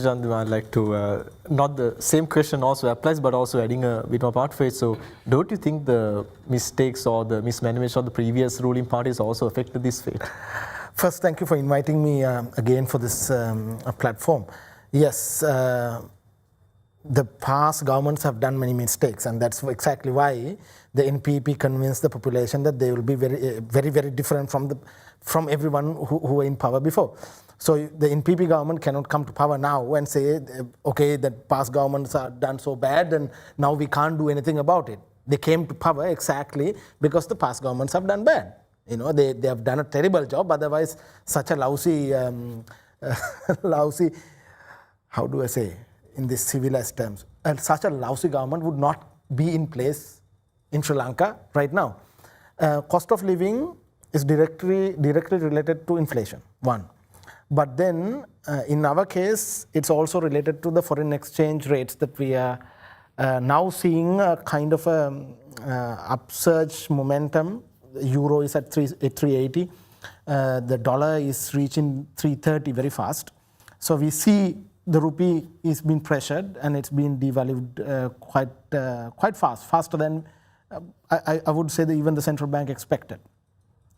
Chandima, I'd like to, not the same question also applies, but also adding a bit more part for it. So, don't you think the mistakes or the mismanagement of the previous ruling parties also affected this fate? First, thank you for inviting me again for this platform. Yes, the past governments have done many mistakes, and that's exactly why the NPP convinced the population that they will be very different from everyone who were in power before. So the NPP government cannot come to power now and say, okay, the past governments are done so bad and now we can't do anything about it. They came to power exactly because the past governments have done bad. You know, they have done a terrible job. Otherwise, such a lousy, how do I say, in this civilized terms, such a lousy government would not be in place in Sri Lanka right now. Cost of living is directly related to inflation, one. But then, in our case, it's also related to the foreign exchange rates that we are now seeing a kind of a upsurge momentum. The euro is at 380. The dollar is reaching 330 very fast. So we see the rupee is being pressured and it's been devalued quite fast, faster than I would say that even the central bank expected.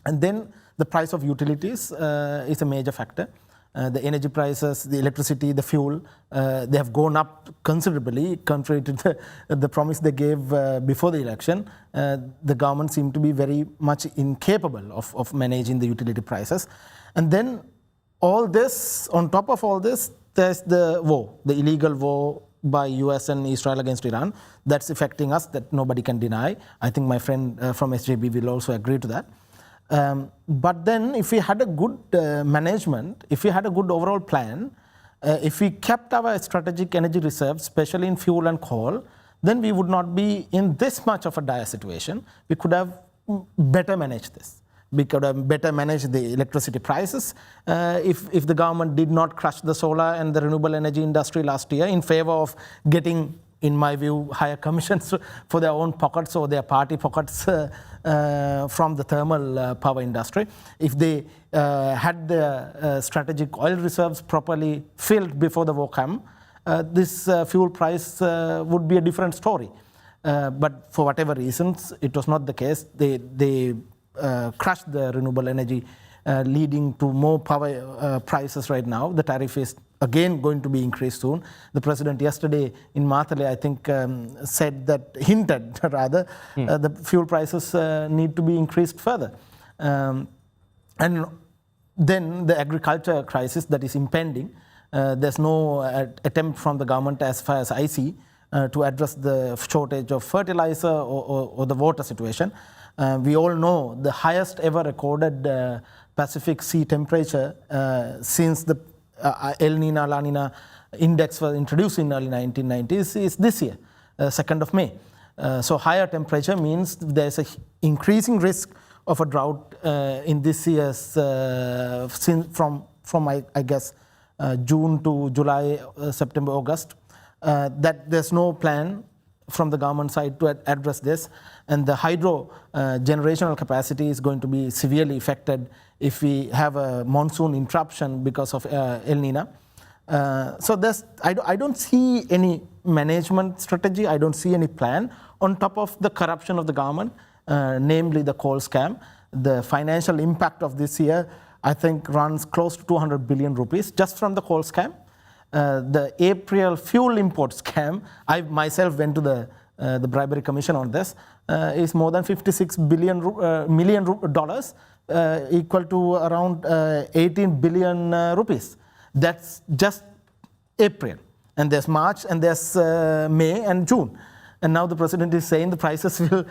And then the price of utilities is a major factor. The energy prices, the electricity, the fuel, they have gone up considerably, contrary to the promise they gave before the election. The government seemed to be very much incapable of managing the utility prices. And then all this, on top of all this, there's the war, the illegal war by US and Israel against Iran. That's affecting us, that nobody can deny. I think my friend from SJB will also agree to that. But then if we had a good management, if we had a good overall plan, if we kept our strategic energy reserves, especially in fuel and coal, then we would not be in this much of a dire situation. We could have better managed this. We could have better managed the electricity prices if the government did not crush the solar and the renewable energy industry last year in favor of getting, in my view, higher commissions for their own pockets or their party pockets from the thermal power industry. If they had the strategic oil reserves properly filled before the war came, this fuel price would be a different story. But for whatever reasons, it was not the case. They crushed the renewable energy, leading to more power prices right now. The tariff is again going to be increased soon. The president yesterday in Matale, I think, hinted rather, the fuel prices need to be increased further. And then the agriculture crisis that is impending, there's no attempt from the government, as far as I see, to address the shortage of fertilizer or the water situation. We all know the highest ever recorded Pacific Sea temperature since the El Nino La Nina index was introduced in early 1990s is this year, 2nd of May. So higher temperature means there's an increasing risk of a drought in this year's from I guess June to July, September, August. That there's no plan from the government side to address this, and the hydro generational capacity is going to be severely affected if we have a monsoon interruption because of El Nino. So I don't see any management strategy, I don't see any plan on top of the corruption of the government, namely the coal scam. The financial impact of this year, I think, runs close to 200 billion rupees just from the coal scam. The April fuel import scam, I myself went to the bribery commission on this, is more than $56 million equal to around 18 billion rupees. That's just April. And there's March, and there's May and June. And now the president is saying the prices will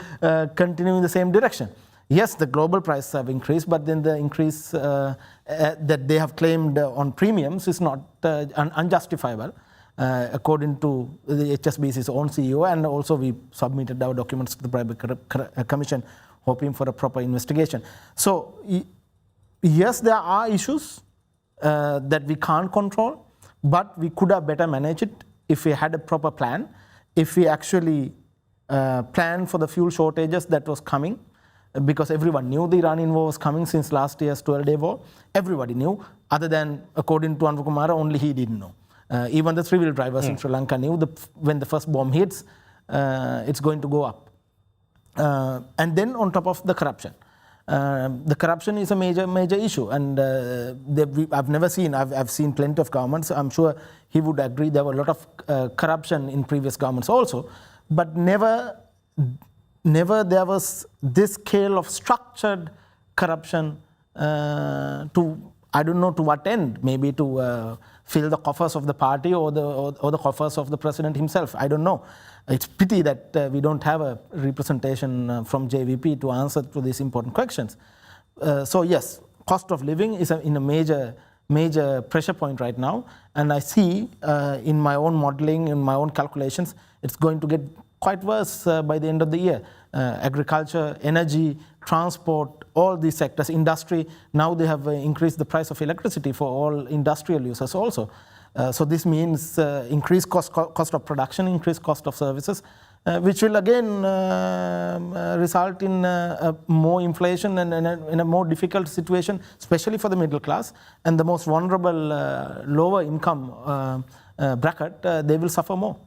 continue in the same direction. Yes, the global prices have increased, but then the increase that they have claimed on premiums is not unjustifiable, according to the HSBC's own CEO, and also we submitted our documents to the Bribery Commission, hoping for a proper investigation. So, yes, there are issues that we can't control, but we could have better managed it if we had a proper plan, if we actually planned for the fuel shortages that was coming, because everyone knew the Iranian war was coming since last year's 12-day war. Everybody knew, other than, according to Anvu Kumara, only he didn't know. Even the three-wheel drivers in Sri Lanka knew when the first bomb hits, it's going to go up. And then on top of the corruption. The corruption is a major issue, and I've never seen. I've seen plenty of governments. I'm sure he would agree there were a lot of corruption in previous governments also, but never there was this scale of structured corruption to, I don't know to what end. Maybe to fill the coffers of the party or the coffers of the president himself. I don't know. It's pity that we don't have a representation from JVP to answer to these important questions. So yes, cost of living is in a major pressure point right now, and I see in my own modeling, in my own calculations, it's going to get quite worse by the end of the year. Agriculture, energy, transport, all these sectors, industry, now they have increased the price of electricity for all industrial users also. So this means increased cost of production, increased cost of services, which will again result in more inflation and in a more difficult situation, especially for the middle class and the most vulnerable lower income bracket. They will suffer more.